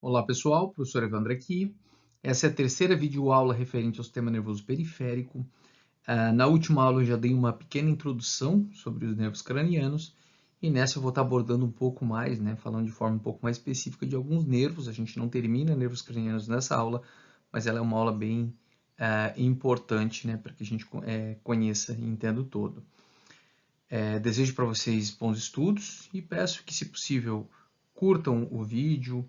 Olá pessoal, professor Evandro aqui. Essa é a terceira videoaula referente ao sistema nervoso periférico. Na última aula eu já dei uma pequena introdução sobre os nervos cranianos e nessa eu vou estar abordando um pouco mais, falando de forma um pouco mais específica de alguns nervos. A gente não termina nervos cranianos nessa aula, mas ela é uma aula bem importante, para que a gente conheça e entenda o todo. Desejo para vocês bons estudos e peço que, se possível, curtam o vídeo,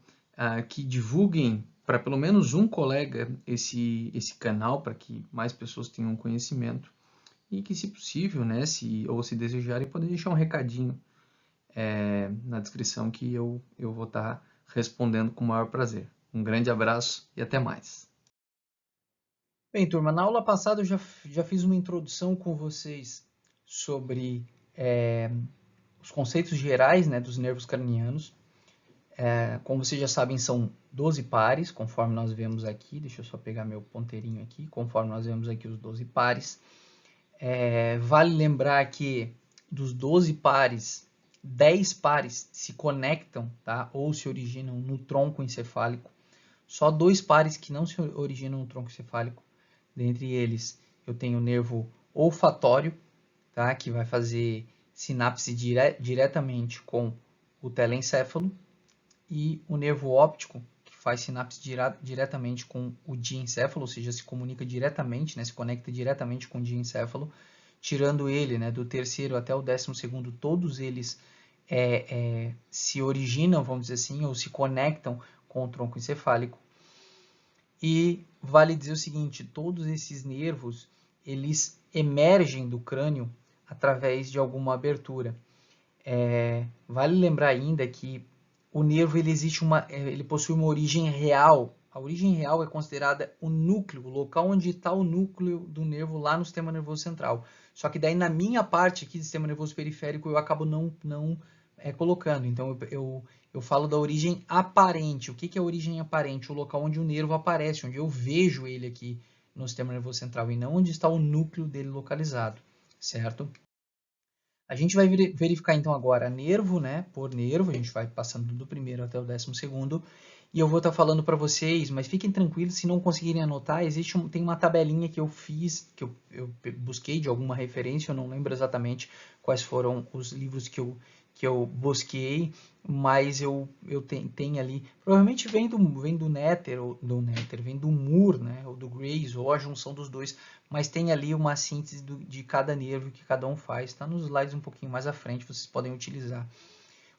que divulguem para pelo menos um colega esse canal, para que mais pessoas tenham conhecimento e que, se possível, se desejarem, podem deixar um recadinho na descrição que eu vou estar respondendo com o maior prazer. Um grande abraço e até mais. Bem, turma, na aula passada eu já fiz uma introdução com vocês sobre os conceitos gerais, dos nervos cranianos. Como vocês já sabem, são 12 pares, conforme nós vemos aqui. Deixa eu só pegar meu ponteirinho aqui, conforme nós vemos aqui os 12 pares. Vale lembrar que dos 12 pares, 10 pares se conectam, tá? Ou se originam no tronco encefálico. Só 2 pares que não se originam no tronco encefálico. Dentre eles, eu tenho o nervo olfatório, tá? Que vai fazer sinapse diretamente com o telencéfalo, e o nervo óptico, que faz sinapse diretamente com o diencéfalo, ou seja, se comunica diretamente, se conecta diretamente com o diencéfalo. Tirando ele, do terceiro até o 12º, todos eles se originam, vamos dizer assim, ou se conectam com o tronco encefálico. E vale dizer o seguinte, todos esses nervos, eles emergem do crânio através de alguma abertura. Vale lembrar ainda que o nervo ele possui uma origem real. A origem real é considerada o núcleo, o local onde está o núcleo do nervo lá no sistema nervoso central. Só que daí na minha parte aqui do sistema nervoso periférico eu acabo não colocando. Então eu falo da origem aparente. O que é a origem aparente? O local onde o nervo aparece, onde eu vejo ele aqui no sistema nervoso central e não onde está o núcleo dele localizado, certo? A gente vai verificar então agora nervo, por nervo, a gente vai passando do primeiro até o 12º, e eu vou estar falando para vocês, mas fiquem tranquilos, se não conseguirem anotar, tem uma tabelinha que eu fiz, que eu busquei de alguma referência, eu não lembro exatamente quais foram os livros que eu busquei, mas eu tenho ali, provavelmente vem do Nether, vem do Moore, ou do Grace, ou a junção dos dois, mas tem ali uma síntese de cada nervo que cada um faz. Está nos slides um pouquinho mais à frente, vocês podem utilizar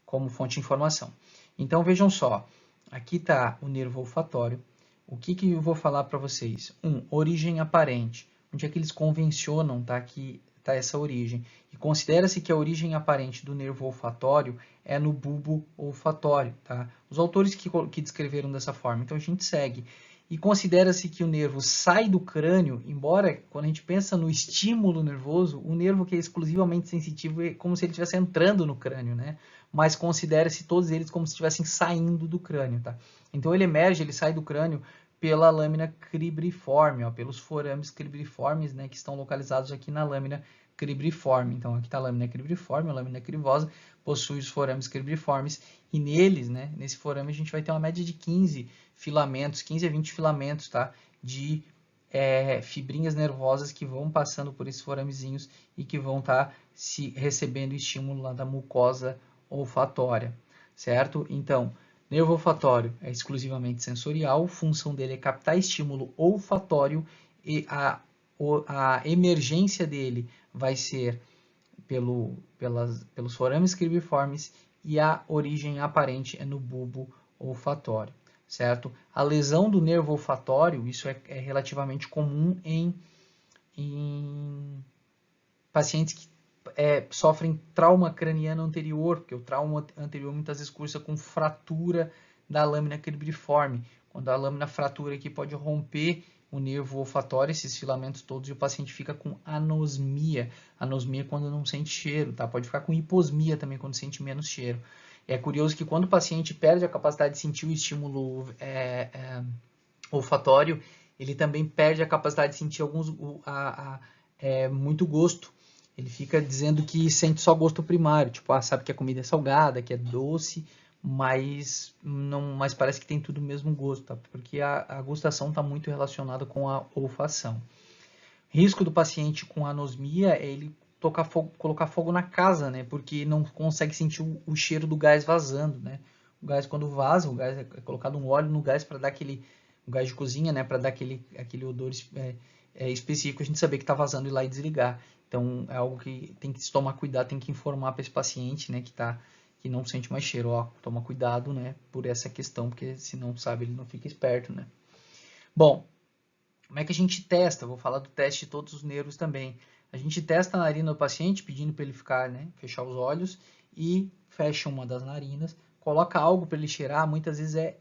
como fonte de informação. Então vejam só, aqui está o nervo olfatório. O que eu vou falar para vocês? Origem aparente. Onde é que eles convencionam, tá? Que está essa origem. E considera-se que a origem aparente do nervo olfatório é no bulbo olfatório, tá? Os autores que descreveram dessa forma. Então a gente segue. E considera-se que o nervo sai do crânio, embora quando a gente pensa no estímulo nervoso, o nervo que é exclusivamente sensitivo é como se ele estivesse entrando no crânio, mas considera-se todos eles como se estivessem saindo do crânio, tá? Então ele emerge, ele sai do crânio pela lâmina cribriforme, pelos forames cribriformes, que estão localizados aqui na lâmina cribriforme. Então aqui está a lâmina cribriforme, a lâmina crivosa, possui os forames cribriformes, e neles, nesse forame a gente vai ter uma média de 15 filamentos, 15 a 20 filamentos, tá? De fibrinhas nervosas que vão passando por esses foramezinhos e que vão estar recebendo estímulo lá da mucosa olfatória, certo? Então, nervo olfatório é exclusivamente sensorial, função dele é captar estímulo olfatório e a emergência dele vai ser pelos forames cribriformes e a origem aparente é no bulbo olfatório, certo? A lesão do nervo olfatório, isso é relativamente comum em pacientes que sofrem trauma craniano anterior, porque o trauma anterior muitas vezes cursa com fratura da lâmina cribriforme. Quando a lâmina fratura aqui pode romper o nervo olfatório, esses filamentos todos, e o paciente fica com anosmia. Anosmia quando não sente cheiro, tá? Pode ficar com hiposmia também quando sente menos cheiro. É curioso que quando o paciente perde a capacidade de sentir o estímulo olfatório, ele também perde a capacidade de sentir muito gosto. Ele fica dizendo que sente só gosto primário, tipo, sabe que a comida é salgada, que é doce, mas parece que tem tudo o mesmo gosto, tá? Porque a gustação está muito relacionada com a olfação. Risco do paciente com anosmia é ele colocar fogo na casa, né? Porque não consegue sentir o cheiro do gás vazando, né? O gás, quando vaza, o gás é colocado um óleo no gás para dar aquele, o gás de cozinha, né? Para dar aquele odor específico, a gente saber que está vazando e ir lá e desligar. Então, é algo que tem que se tomar cuidado, tem que informar para esse paciente, né? Que não sente mais cheiro, ó, toma cuidado, né? Por essa questão, porque se não sabe, ele não fica esperto, né? Bom, como é que a gente testa? Vou falar do teste de todos os nervos também. A gente testa a narina do paciente, pedindo para ele ficar, né, fechar os olhos e fecha uma das narinas, coloca algo para ele cheirar, muitas vezes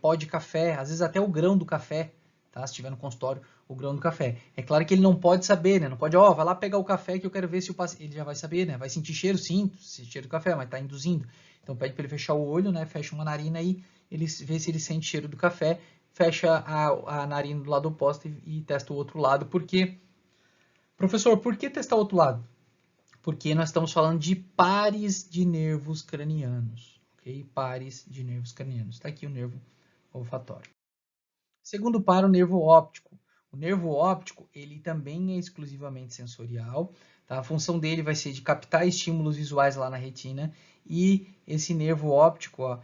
pó de café, às vezes até o grão do café, tá? Se estiver no consultório, o grão do café. É claro que ele não pode saber, né? Não pode, vai lá pegar o café que eu quero ver se o paciente... Ele já vai saber, né? Vai sentir cheiro, sim, cheiro do café, mas está induzindo. Então pede para ele fechar o olho, né? Fecha uma narina e ele vê se ele sente cheiro do café, fecha a narina do lado oposto e testa o outro lado. Por quê? Professor, por que testar o outro lado? Porque nós estamos falando de pares de nervos cranianos, ok? Pares de nervos cranianos. Está aqui o nervo olfatório. Segundo par, o nervo óptico. O nervo óptico, ele também é exclusivamente sensorial, tá? A função dele vai ser de captar estímulos visuais lá na retina, e esse nervo óptico, ó,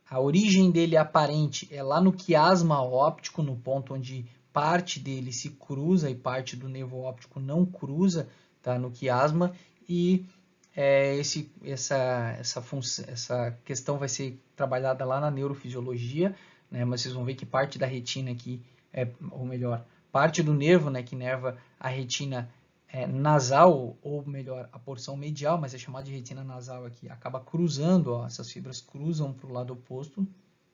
a origem dele aparente é lá no quiasma óptico, no ponto onde parte dele se cruza e parte do nervo óptico não cruza, tá? No quiasma, e essa questão vai ser trabalhada lá na neurofisiologia, né? Mas vocês vão ver que parte da retina aqui, ou melhor, parte do nervo, né, que inerva a retina nasal, ou melhor, a porção medial, mas é chamada de retina nasal aqui, acaba cruzando, ó, essas fibras cruzam para o lado oposto,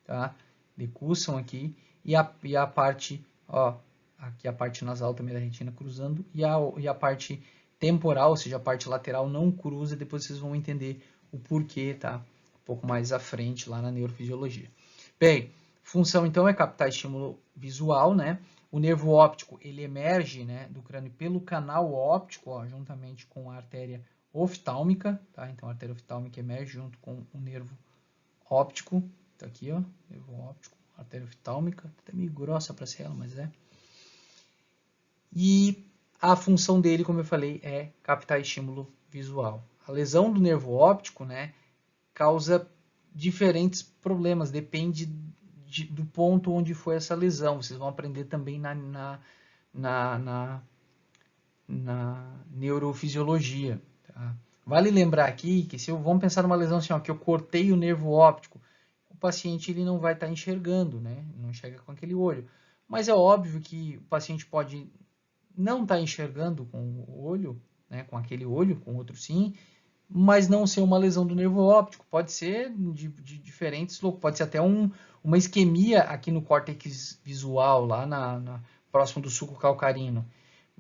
tá? Decussam aqui, e a parte, ó, aqui a parte nasal também da retina cruzando, e a parte temporal, ou seja, a parte lateral não cruza, depois vocês vão entender o porquê, tá? Um pouco mais à frente, lá na neurofisiologia. Bem, função então é captar estímulo visual, né? O nervo óptico, ele emerge, né, do crânio pelo canal óptico, ó, juntamente com a artéria oftálmica, tá? Então a artéria oftálmica emerge junto com o nervo óptico, tá aqui, ó, nervo óptico, artéria oftálmica, até meio grossa para ser ela, mas é. E a função dele, como eu falei, é captar estímulo visual. A lesão do nervo óptico, né, causa diferentes problemas, depende do ponto onde foi essa lesão. Vocês vão aprender também na neurofisiologia. Tá? Vale lembrar aqui que vamos pensar numa lesão assim, ó, que eu cortei o nervo óptico, o paciente ele não vai estar enxergando, né? Não enxerga com aquele olho. Mas é óbvio que o paciente pode não estar enxergando com o olho, né? Com aquele olho, com outro sim, mas não ser uma lesão do nervo óptico. Pode ser de diferentes, pode ser até uma isquemia aqui no córtex visual, lá próximo do sulco calcarino.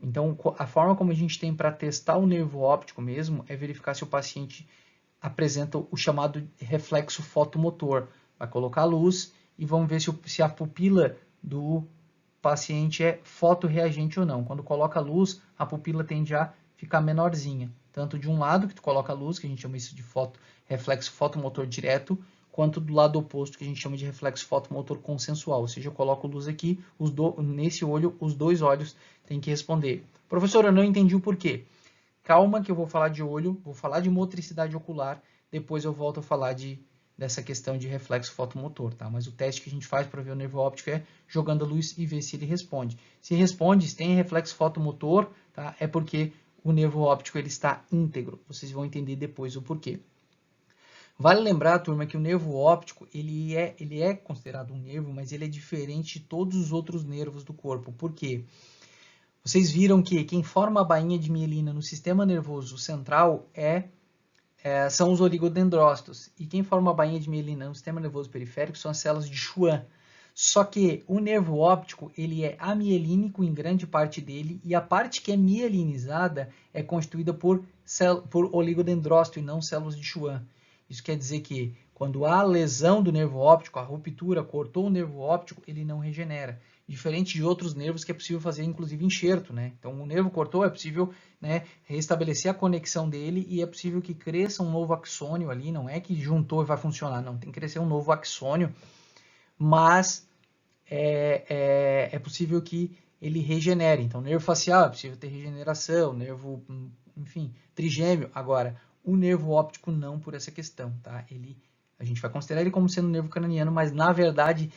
Então, a forma como a gente tem para testar o nervo óptico mesmo é verificar se o paciente apresenta o chamado reflexo fotomotor. Vai colocar a luz e vamos ver se a pupila do paciente é fotorreagente ou não. Quando coloca a luz, a pupila tende a ficar menorzinha. Tanto de um lado, que tu coloca a luz, que a gente chama isso de reflexo fotomotor direto, quanto do lado oposto, que a gente chama de reflexo fotomotor consensual. Ou seja, eu coloco luz aqui, nesse olho, os dois olhos têm que responder. Professor, eu não entendi o porquê. Calma que eu vou falar de olho, vou falar de motricidade ocular, depois eu volto a falar dessa questão de reflexo fotomotor, tá? Mas o teste que a gente faz para ver o nervo óptico é jogando a luz e ver se ele responde. Se responde, se tem reflexo fotomotor, tá? É porque o nervo óptico ele está íntegro. Vocês vão entender depois o porquê. Vale lembrar, turma, que o nervo óptico ele é considerado um nervo, mas ele é diferente de todos os outros nervos do corpo. Por quê? Vocês viram que quem forma a bainha de mielina no sistema nervoso central são os oligodendrócitos. E quem forma a bainha de mielina no sistema nervoso periférico são as células de Schwann. Só que o nervo óptico ele é amielínico em grande parte dele, e a parte que é mielinizada é constituída por oligodendrócito e não células de Schwann. Isso quer dizer que quando há lesão do nervo óptico, a ruptura cortou o nervo óptico, ele não regenera. diferente de outros nervos que é possível fazer, inclusive, enxerto, né? Então, o nervo cortou, é possível, né, restabelecer a conexão dele e é possível que cresça um novo axônio ali, não é que juntou e vai funcionar, não, tem que crescer um novo axônio, mas é possível que ele regenere. Então, nervo facial é possível ter regeneração, nervo, enfim, trigêmeo. Agora, o nervo óptico não por essa questão, tá? A gente vai considerar ele como sendo nervo craniano, mas na verdade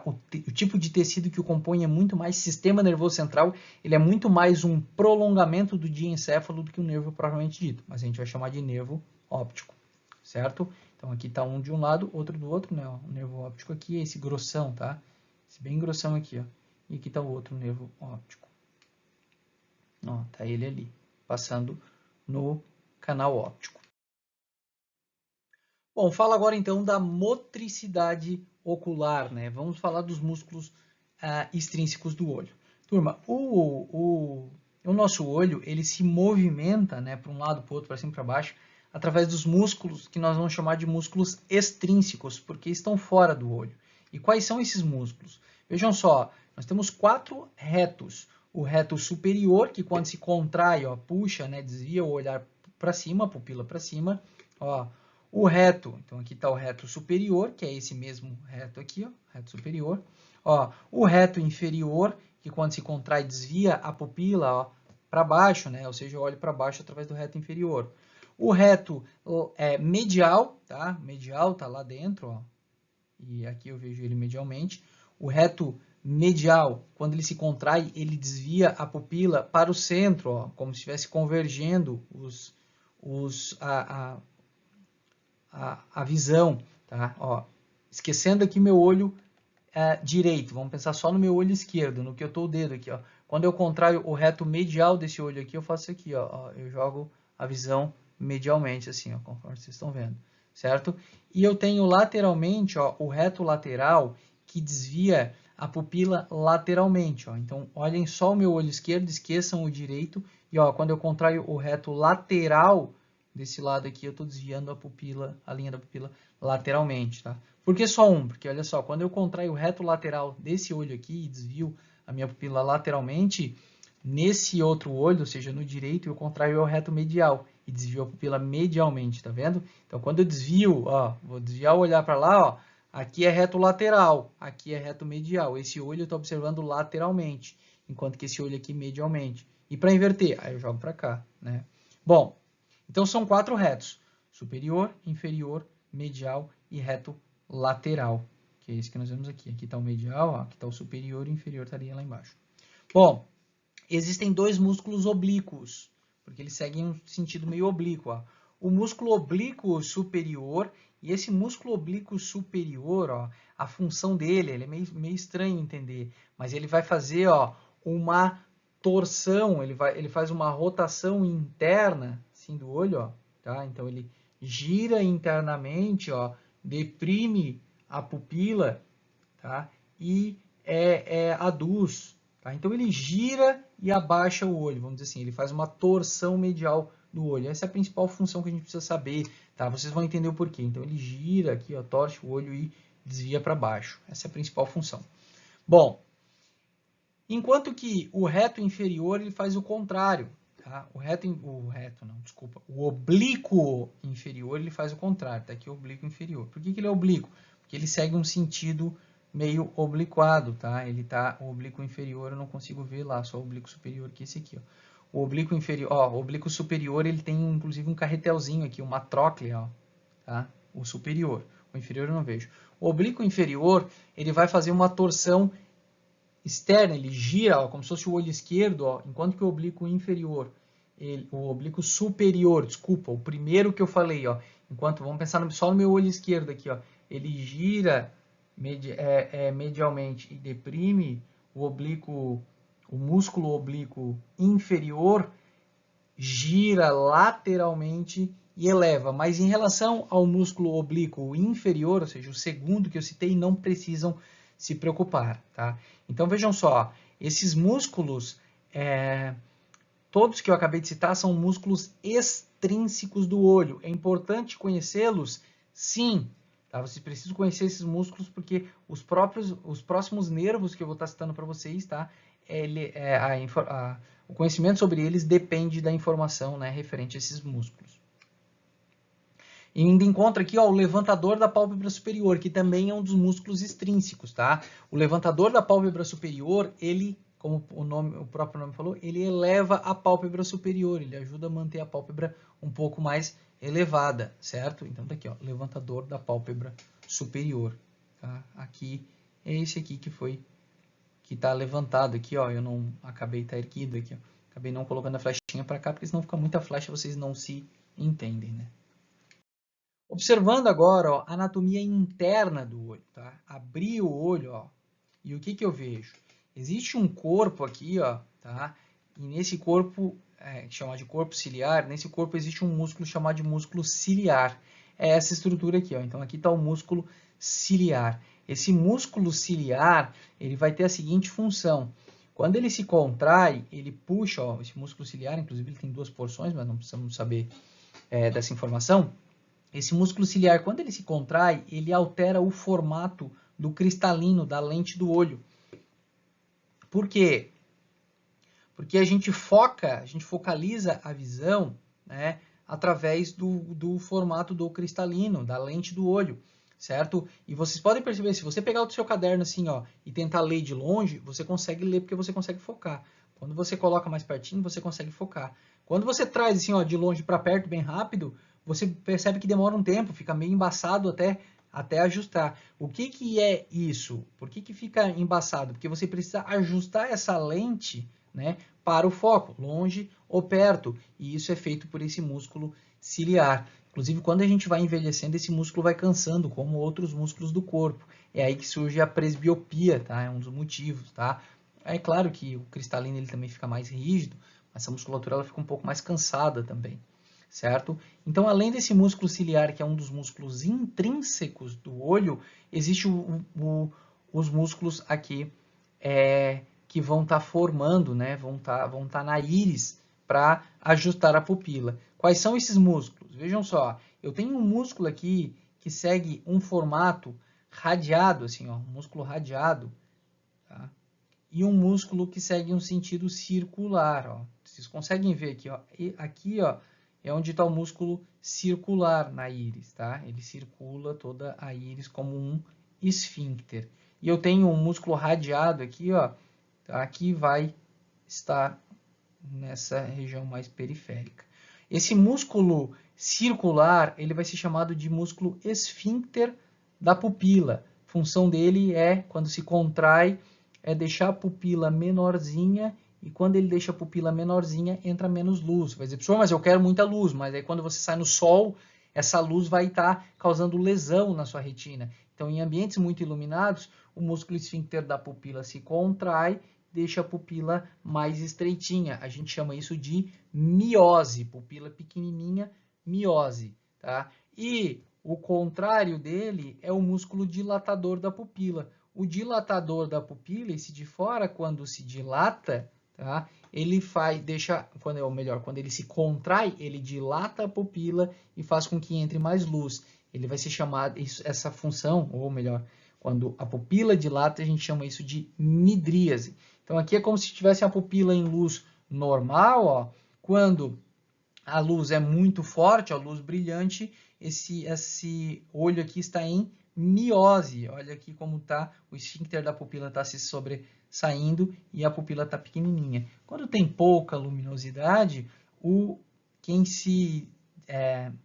o tipo de tecido que o compõe é muito mais sistema nervoso central, ele é muito mais um prolongamento do diencéfalo do que um nervo propriamente dito, mas a gente vai chamar de nervo óptico, certo? Então aqui está um de um lado, outro do outro, né? O nervo óptico aqui é esse grossão, tá? Esse bem grossão aqui, ó. E aqui está o outro nervo óptico. Ó, tá ele ali, passando no canal óptico. Bom, fala agora então da motricidade ocular, né? Vamos falar dos músculos extrínsecos do olho. Turma, o nosso olho, ele se movimenta, né, para um lado, para o outro, para cima e para baixo, através dos músculos que nós vamos chamar de músculos extrínsecos, porque estão fora do olho. E quais são esses músculos? Vejam só, nós temos 4 retos. O reto superior, que quando se contrai, ó, puxa, né, desvia o olhar para cima, a pupila para cima, ó. O reto, então aqui está o reto superior, que é esse mesmo reto aqui, ó, reto superior. Ó, o reto inferior, que quando se contrai desvia a pupila para baixo, né? Ou seja, eu olho para baixo através do reto inferior. O reto medial, tá? Medial está lá dentro, ó, e aqui eu vejo ele medialmente. O reto medial, quando ele se contrai, ele desvia a pupila para o centro, ó, como se estivesse convergendo a visão, tá? Ó, esquecendo aqui meu olho direito, vamos pensar só no meu olho esquerdo, no que eu estou o dedo aqui, ó. Quando eu contraio o reto medial desse olho aqui, eu faço aqui, ó, eu jogo a visão medialmente, assim, ó, conforme vocês estão vendo, certo? E eu tenho lateralmente, ó, o reto lateral que desvia a pupila lateralmente, ó. Então, olhem só o meu olho esquerdo, esqueçam o direito, e ó, quando eu contraio o reto lateral desse lado aqui, eu estou desviando a pupila, a linha da pupila lateralmente, tá? Por que só um? Porque olha só, quando eu contraio o reto lateral desse olho aqui e desvio a minha pupila lateralmente, nesse outro olho, ou seja, no direito, eu contraio o reto medial e desvio a pupila medialmente, tá vendo? Então, quando eu desvio, ó, vou desviar o olhar para lá, ó, aqui é reto lateral, aqui é reto medial. Esse olho eu estou observando lateralmente, enquanto que esse olho aqui medialmente. E para inverter, aí eu jogo para cá, né? Bom, então são 4 retos: superior, inferior, medial e reto lateral, que é esse que nós vemos aqui. Aqui está o medial, ó, aqui está o superior e o inferior estaria lá embaixo. Bom, existem 2 músculos oblíquos, porque eles seguem um sentido meio oblíquo. Ó. O músculo oblíquo superior, e esse músculo oblíquo superior, ó, a função dele, ele é meio estranho entender, mas ele vai fazer, ó, uma torção, ele faz uma rotação interna assim, do olho, ó, tá? Então ele gira internamente, ó, deprime a pupila, tá? E aduz. Tá? Então ele gira e abaixa o olho, vamos dizer assim, ele faz uma torção medial do olho. Essa é a principal função que a gente precisa saber, tá? Vocês vão entender o porquê. Então ele gira aqui, ó, torce o olho e desvia para baixo. Essa é a principal função. Bom, enquanto que o reto inferior ele faz o contrário. Tá? O oblíquo inferior ele faz o contrário. Tá aqui o oblíquo inferior. Por que ele é oblíquo? Porque ele segue um sentido meio obliquado, tá? O oblíquo inferior eu não consigo ver lá, só o oblíquo superior que é esse aqui, ó. O oblíquo inferior, ó, o oblíquo superior ele tem inclusive um carretelzinho aqui, uma tróclea, ó, tá? O superior, o inferior eu não vejo. O oblíquo inferior ele vai fazer uma torção externa, ele gira, ó, como se fosse o olho esquerdo, ó, enquanto que o oblíquo inferior, o oblíquo superior, desculpa, o primeiro que eu falei, ó, vamos pensar só no meu olho esquerdo aqui, ó, ele gira medialmente e deprime o músculo oblíquo inferior, gira lateralmente e eleva. Mas em relação ao músculo oblíquo inferior, ou seja, o segundo que eu citei, não precisam se preocupar, tá? Então vejam só, esses músculos, todos que eu acabei de citar, são músculos extrínsecos do olho. É importante conhecê-los? Sim. Tá? Vocês precisam conhecer esses músculos porque os próximos nervos que eu vou estar citando para vocês, tá? O conhecimento sobre eles depende da informação, né, referente a esses músculos. E ainda encontra aqui, ó, o levantador da pálpebra superior, que também é um dos músculos extrínsecos, tá? O levantador da pálpebra superior, ele, como o próprio nome falou, ele eleva a pálpebra superior, ele ajuda a manter a pálpebra um pouco mais elevada, certo? Então tá aqui, ó, levantador da pálpebra superior, tá? Aqui é esse aqui que tá levantado aqui, ó, eu não acabei tá erguido aqui, ó. Acabei não colocando a flechinha para cá, porque senão fica muita flecha, vocês não se entendem, né? Observando agora, ó, a anatomia interna do olho, tá? Abri o olho, ó, e o que que eu vejo? Existe um corpo aqui, ó, tá? E nesse corpo, chamado de corpo ciliar, nesse corpo existe um músculo chamado de músculo ciliar. É essa estrutura aqui, ó. Então aqui está o músculo ciliar. Esse músculo ciliar, ele vai ter a seguinte função. Quando ele se contrai, ele puxa, ó, esse músculo ciliar, inclusive ele tem duas porções, mas não precisamos saber dessa informação. Esse músculo ciliar, quando ele se contrai, ele altera o formato do cristalino da lente do olho. Por quê? Porque a gente focaliza a visão, né, através do formato do cristalino, da lente do olho, certo? E vocês podem perceber, se você pegar o seu caderno assim, ó, e tentar ler de longe, você consegue ler porque você consegue focar. Quando você coloca mais pertinho, você consegue focar. Quando você traz assim, ó, de longe para perto, bem rápido, você percebe que demora um tempo, fica meio embaçado até ajustar. O que é isso? Por que fica embaçado? Porque você precisa ajustar essa lente, né, para o foco, longe ou perto. E isso é feito por esse músculo ciliar. Inclusive, quando a gente vai envelhecendo, esse músculo vai cansando, como outros músculos do corpo. É aí que surge a presbiopia, tá? É um dos motivos, tá? É claro que o cristalino ele também fica mais rígido, mas essa musculatura ela fica um pouco mais cansada também, certo? Então, além desse músculo ciliar, que é um dos músculos intrínsecos do olho, existe os músculos aqui que vão estar formando, né? Vão tá na íris para ajustar a pupila. Quais são esses músculos? Vejam só, eu tenho um músculo aqui que segue um formato radiado, assim, ó, um músculo radiado, tá? E um músculo que segue um sentido circular, ó. Vocês conseguem ver aqui, ó. E aqui, ó, é onde está o músculo circular na íris, tá? Ele circula toda a íris como um esfíncter. E eu tenho um músculo radiado aqui, ó, tá? Que vai estar nessa região mais periférica. Esse músculo circular, ele vai ser chamado de músculo esfíncter da pupila. A função dele é, quando se contrai, é deixar a pupila menorzinha, e quando ele deixa a pupila menorzinha, entra menos luz. Vai dizer, professor, mas eu quero muita luz, mas aí quando você sai no sol, essa luz vai estar causando lesão na sua retina. Então, em ambientes muito iluminados, o músculo esfíncter da pupila se contrai, deixa a pupila mais estreitinha. A gente chama isso de miose, pupila pequenininha, miose, tá? E o contrário dele é o músculo dilatador da pupila. O dilatador da pupila, esse de fora, quando se dilata, tá? Ele quando ele se contrai, ele dilata a pupila e faz com que entre mais luz. Ele vai ser chamado, essa função, ou melhor, quando a pupila dilata, a gente chama isso de midríase. Então aqui é como se tivesse a pupila em luz normal, ó. Quando a luz é muito forte, a luz brilhante, esse olho aqui está em miose. Olha aqui como está, o esfíncter da pupila está se sobressaindo e a pupila está pequenininha. Quando tem pouca luminosidade, quem se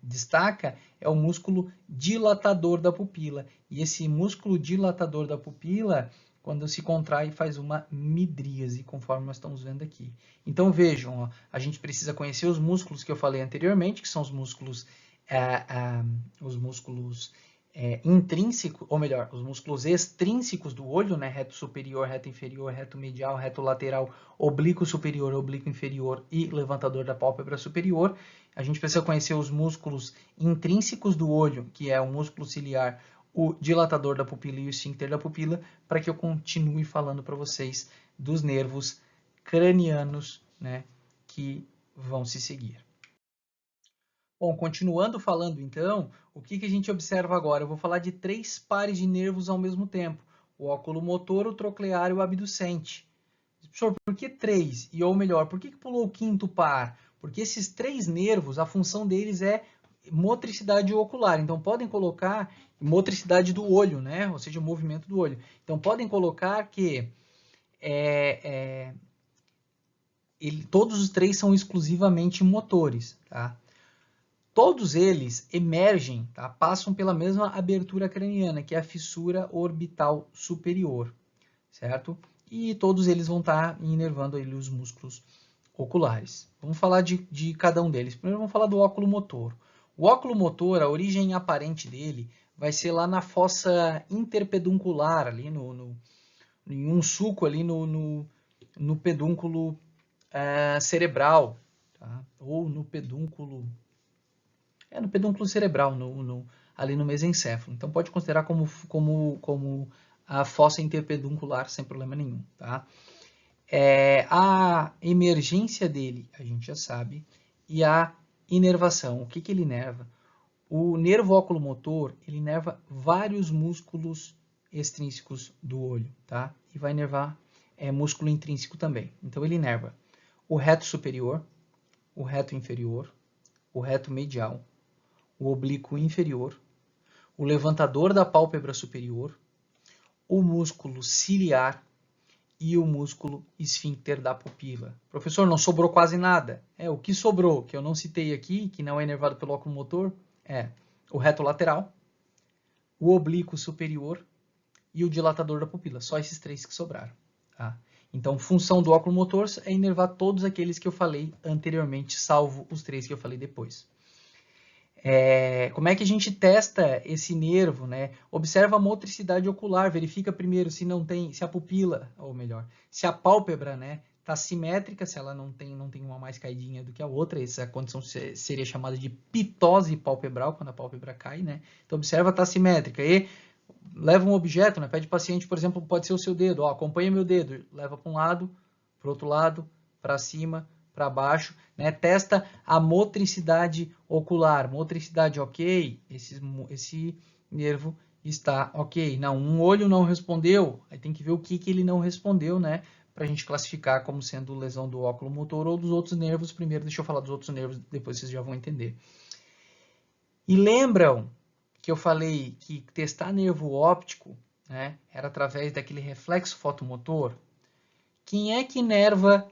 destaca é o músculo dilatador da pupila. E esse músculo dilatador da pupila, quando se contrai, faz uma midríase, conforme nós estamos vendo aqui. Então vejam, ó, a gente precisa conhecer os músculos que eu falei anteriormente, que são os músculos intrínsecos, ou melhor, os músculos extrínsecos do olho, né? Reto superior, reto inferior, reto medial, reto lateral, oblíquo superior, oblíquo inferior e levantador da pálpebra superior. A gente precisa conhecer os músculos intrínsecos do olho, que é o músculo ciliar, o dilatador da pupila e o esfíncter da pupila, para que eu continue falando para vocês dos nervos cranianos, né, que vão se seguir. Bom, continuando falando então, o que a gente observa agora? Eu vou falar de 3 pares de nervos ao mesmo tempo. O oculomotor, o troclear e o abducente. Professor, por que 3? Ou melhor, por que pulou o 5º par? Porque esses 3 nervos, a função deles é motricidade ocular. Então, podem colocar motricidade do olho, né? Ou seja, o movimento do olho. Então, podem colocar que todos os 3 são exclusivamente motores, tá? Todos eles emergem, tá? Passam pela mesma abertura craniana, que é a fissura orbital superior, certo? E todos eles vão estar inervando ali os músculos oculares. Vamos falar de cada um deles. Primeiro vamos falar do óculo motor. O óculo motor, a origem aparente dele vai ser lá na fossa interpeduncular, ali em um sulco ali no pedúnculo cerebral, tá? Ou no pedúnculo cerebral, ali no mesencéfalo. Então pode considerar como a fossa interpeduncular sem problema nenhum, tá? A emergência dele, a gente já sabe, e a inervação. O que ele inerva? O nervo oculomotor, ele inerva vários músculos extrínsecos do olho, tá? E vai inervar músculo intrínseco também. Então ele inerva o reto superior, o reto inferior, o reto medial, o oblíquo inferior, o levantador da pálpebra superior, o músculo ciliar e o músculo esfíncter da pupila. Professor, não sobrou quase nada. O que sobrou, que eu não citei aqui, que não é inervado pelo óculo motor, é o reto lateral, o oblíquo superior e o dilatador da pupila. Só esses 3 que sobraram. Tá? Então, função do óculo motor é inervar todos aqueles que eu falei anteriormente, salvo os 3 que eu falei depois. Como é que a gente testa esse nervo, né? Observa a motricidade ocular, verifica primeiro se não tem, se a pupila, ou melhor, se a pálpebra, né, está simétrica, se ela não tem uma mais caidinha do que a outra. Essa condição seria chamada de pitose palpebral, quando a pálpebra cai, né? Então observa, está simétrica. E leva um objeto, né? Pede ao paciente, por exemplo, pode ser o seu dedo, acompanha meu dedo, leva para um lado, para o outro lado, para cima, para baixo, né? Testa a motricidade ocular. Motricidade ok, esse nervo está ok. Não, um olho não respondeu, aí tem que ver o que ele não respondeu, né? Para a gente classificar como sendo lesão do óculo motor ou dos outros nervos. Primeiro, deixa eu falar dos outros nervos, depois vocês já vão entender. E lembram que eu falei que testar nervo óptico, né, era através daquele reflexo fotomotor? Quem é que inerva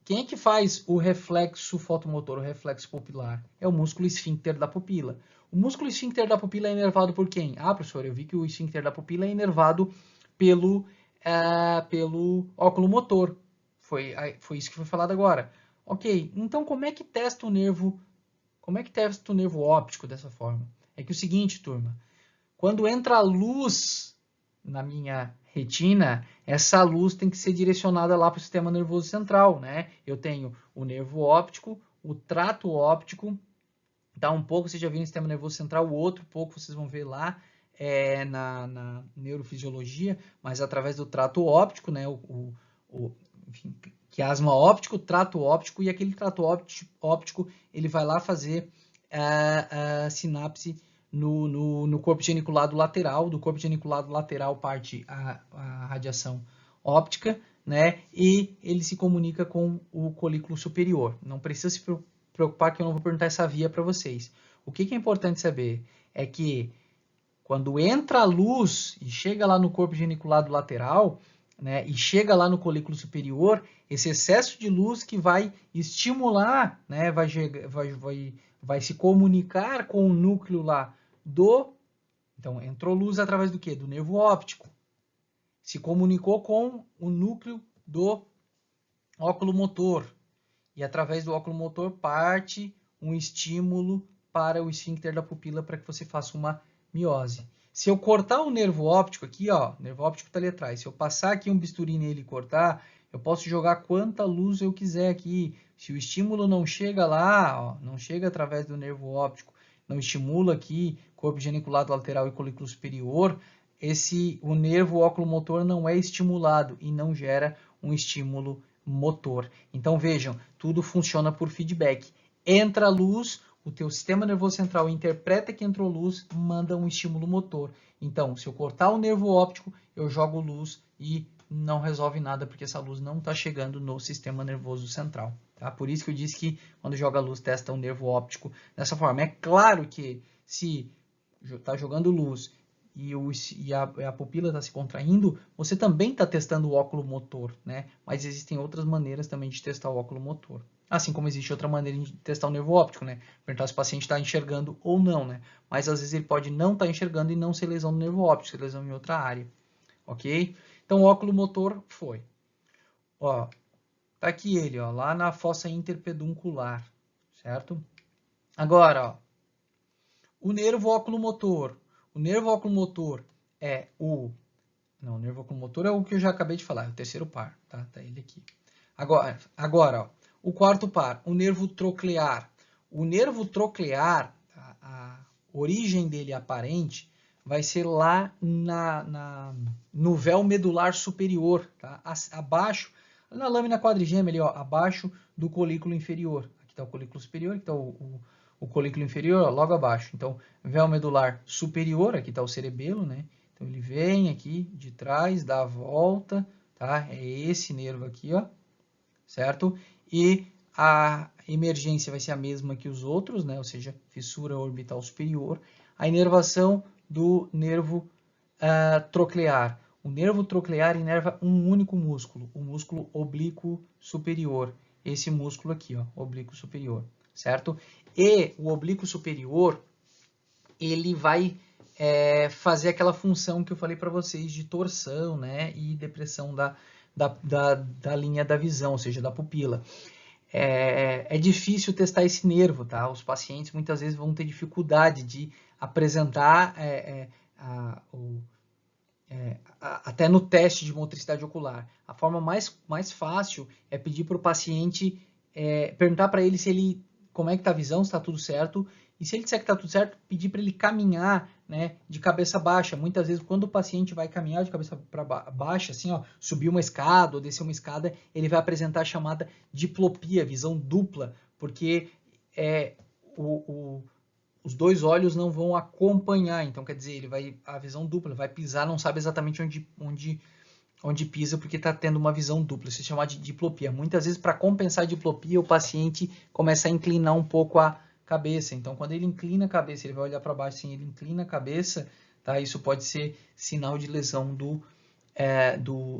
quem é que faz o reflexo fotomotor, o reflexo pupilar? É o músculo esfíncter da pupila. O músculo esfíncter da pupila é inervado por quem? Ah, professor, eu vi que o esfíncter da pupila é inervado pelo óculo motor. Foi isso que foi falado agora. Ok, então como é que testa o nervo? Como é que testa o nervo óptico dessa forma? É que o seguinte, turma, quando entra a luz na minha retina, essa luz tem que ser direcionada lá para o sistema nervoso central, né? Eu tenho o nervo óptico, o trato óptico, tá? Um pouco vocês já viram no sistema nervoso central, o outro pouco vocês vão ver lá na neurofisiologia, mas através do trato óptico, né? Enfim, quiasma óptico, trato óptico, e aquele trato óptico ele vai lá fazer a sinapse no corpo geniculado lateral. Do corpo geniculado lateral parte a radiação óptica, né? E ele se comunica com o colículo superior. Não precisa se preocupar que eu não vou perguntar essa via para vocês. O que é importante saber é que quando entra a luz e chega lá no corpo geniculado lateral, né, e chega lá no colículo superior, esse excesso de luz que vai estimular, né, vai se comunicar com o núcleo lá Então, entrou luz através do quê? Do nervo óptico. Se comunicou com o núcleo do óculo motor. E através do óculo motor parte um estímulo para o esfíncter da pupila para que você faça uma miose. Se eu cortar o nervo óptico aqui, ó, o nervo óptico está ali atrás. Se eu passar aqui um bisturi nele e cortar, eu posso jogar quanta luz eu quiser aqui. Se o estímulo não chega lá, ó, não chega através do nervo óptico, não estimula aqui corpo geniculado lateral e colículo superior, o nervo oculomotor não é estimulado e não gera um estímulo motor. Então vejam, tudo funciona por feedback. Entra a luz, o teu sistema nervoso central interpreta que entrou luz, manda um estímulo motor. Então, se eu cortar o nervo óptico, eu jogo luz e não resolve nada, porque essa luz não está chegando no sistema nervoso central. Tá? Por isso que eu disse que quando joga luz, testa o nervo óptico dessa forma. É claro que se está jogando luz e a pupila está se contraindo, você também está testando o óculo motor, né? Mas existem outras maneiras também de testar o óculo motor. Assim como existe outra maneira de testar o nervo óptico, né? Perguntar se o paciente está enxergando ou não, né? Mas às vezes ele pode não estar enxergando e não ser lesão no nervo óptico, ser lesão em outra área, ok? Então o óculo motor foi. Ó, tá aqui ele, ó, lá na fossa interpeduncular, certo? Agora, ó, o nervo oculomotor. O nervo oculomotor é o... Não, o nervo oculomotor é o que eu já acabei de falar, é o terceiro par, tá? Tá ele aqui. Agora, ó, o quarto par, o nervo troclear. O nervo troclear, a origem dele aparente vai ser lá no véu medular superior, tá? Abaixo, na lâmina quadrigêmea ali, ó, abaixo do colículo inferior. Aqui está o colículo superior, aqui está o colículo inferior, ó, logo abaixo. Então, véu medular superior, aqui está o cerebelo, né? Então, ele vem aqui de trás, dá a volta, tá? É esse nervo aqui, ó, certo? E a emergência vai ser a mesma que os outros, né? Ou seja, fissura orbital superior. A inervação do nervo troclear. O nervo troclear inerva um único músculo, o músculo oblíquo superior. Esse músculo aqui, ó, oblíquo superior, certo? E o oblíquo superior, ele vai fazer aquela função que eu falei para vocês de torção, né, e depressão da linha da visão, ou seja, da pupila. É difícil testar esse nervo, tá? Os pacientes muitas vezes vão ter dificuldade de apresentar até no teste de motricidade ocular. A forma mais fácil é pedir para o paciente, perguntar para ele como é que está a visão, se está tudo certo, e se ele disser que está tudo certo, pedir para ele caminhar, né, de cabeça baixa. Muitas vezes, quando o paciente vai caminhar de cabeça para baixa, assim, ó, subir uma escada ou descer uma escada, ele vai apresentar a chamada diplopia, visão dupla, porque os dois olhos não vão acompanhar. Então, quer dizer, a visão dupla, vai pisar, não sabe exatamente onde pisa, porque está tendo uma visão dupla. Isso se chama de diplopia. Muitas vezes, para compensar a diplopia, o paciente começa a inclinar um pouco a cabeça. Então, quando ele inclina a cabeça, ele vai olhar para baixo, assim, ele inclina a cabeça, tá? Isso pode ser sinal de lesão do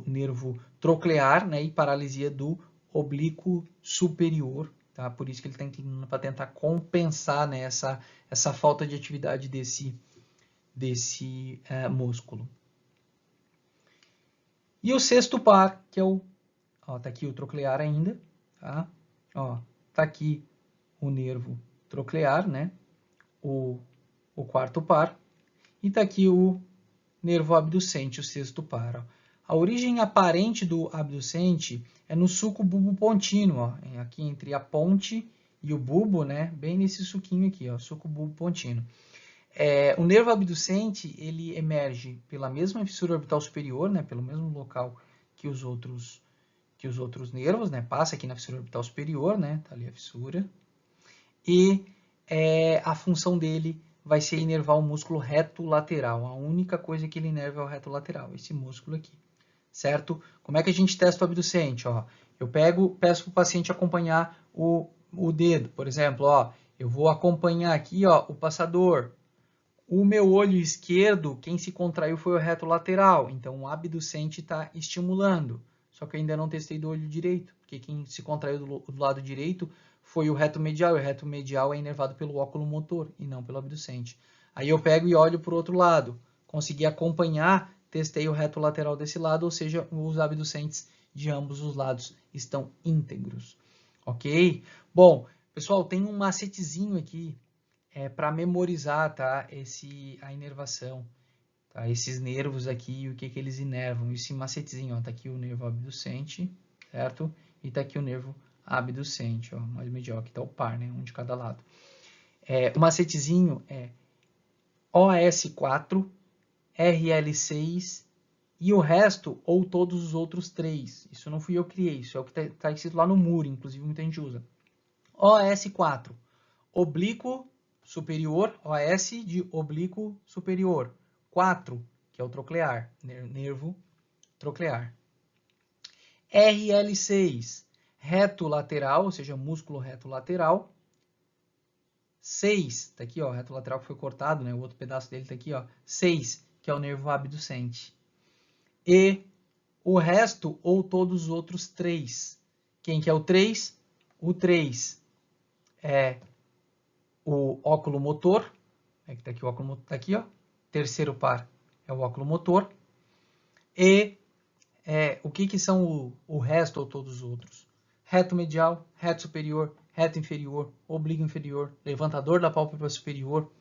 nervo troclear, né? E paralisia do oblíquo superior, tá? Por isso que ele está inclinando para tentar compensar, né, essa falta de atividade desse músculo. E o sexto par, que é o... Ó, tá aqui o troclear ainda, tá? Ó, tá aqui o nervo troclear, né? O quarto par. E tá aqui o nervo abducente, o sexto par. Ó. A origem aparente do abducente é no suco bulbo-pontino, ó, aqui entre a ponte e o bulbo, né? Bem nesse suquinho aqui, ó, suco bulbo-pontino. O nervo abducente, ele emerge pela mesma fissura orbital superior, né? Pelo mesmo local que os outros nervos, né? Passa aqui na fissura orbital superior, né? Tá ali a fissura. E a função dele vai ser inervar o músculo reto lateral. A única coisa que ele inerva é o reto lateral, esse músculo aqui, certo? Como é que a gente testa o abducente? Ó, eu peço para o paciente acompanhar o dedo, por exemplo, ó, eu vou acompanhar aqui, ó, o passador. O meu olho esquerdo, quem se contraiu foi o reto lateral, então o abducente está estimulando. Só que eu ainda não testei do olho direito, porque quem se contraiu do lado direito foi o reto medial, e o reto medial é inervado pelo óculo motor e não pelo abducente. Aí eu pego e olho para o outro lado, consegui acompanhar, testei o reto lateral desse lado, ou seja, os abducentes de ambos os lados estão íntegros. Ok? Bom, pessoal, tem um macetezinho aqui para memorizar, tá? A inervação, tá? Esses nervos aqui, o que eles inervam. Esse macetezinho, ó, tá aqui o nervo abducente, certo? E tá aqui o nervo abducente, ó, mais medial, aqui tá o par, né? Um de cada lado. O macetezinho é OS4, RL6 e o resto, ou todos os outros 3. Isso não fui eu que criei, isso é o que tá escrito lá no muro, inclusive muita gente usa. OS4, oblíquo superior, OS de oblíquo superior. 4, que é o troclear, nervo troclear. RL6, reto lateral, ou seja, músculo reto lateral. 6, tá aqui, ó, reto lateral que foi cortado, né? O outro pedaço dele tá aqui, ó. 6, que é o nervo abducente. E o resto ou todos os outros 3. Quem que é o 3? O 3 é o óculo motor. Tá aqui o óculo motor, tá aqui, ó. Terceiro par é o óculo motor. E o que são o resto ou todos os outros? Reto medial, reto superior, reto inferior, oblíquo inferior, levantador da pálpebra superior,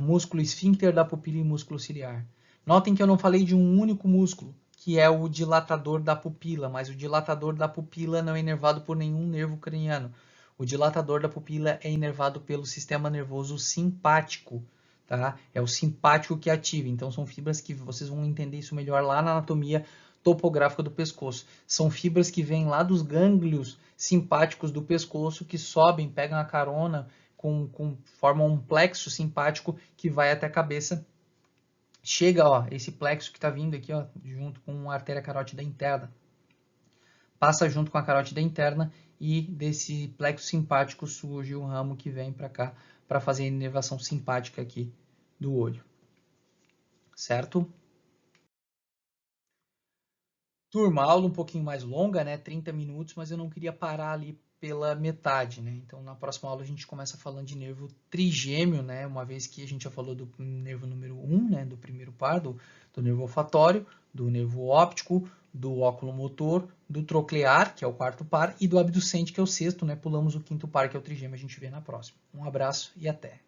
músculo esfíncter da pupila e músculo ciliar. Notem que eu não falei de um único músculo, que é o dilatador da pupila, mas o dilatador da pupila não é inervado por nenhum nervo craniano. O dilatador da pupila é inervado pelo sistema nervoso simpático, tá? É o simpático que ativa. Então, são fibras que vocês vão entender isso melhor lá na anatomia topográfica do pescoço. São fibras que vêm lá dos gânglios simpáticos do pescoço, que sobem, pegam a carona, formam um plexo simpático que vai até a cabeça. Chega, ó, esse plexo que está vindo aqui, ó, junto com a artéria carótida interna. Passa junto com a carótida interna e desse plexo simpático surge um ramo que vem para cá para fazer a inervação simpática aqui do olho. Certo? Turma, aula um pouquinho mais longa, né? 30 minutos, mas eu não queria parar ali pela metade, né? Então, na próxima aula a gente começa falando de nervo trigêmeo, né? Uma vez que a gente já falou do nervo número 1, né? Do primeiro par, do nervo olfatório, do nervo óptico, do óculo motor, do troclear, que é o quarto par, e do abducente, que é o sexto, né? Pulamos o quinto par, que é o trigêmeo, a gente vê na próxima. Um abraço e até!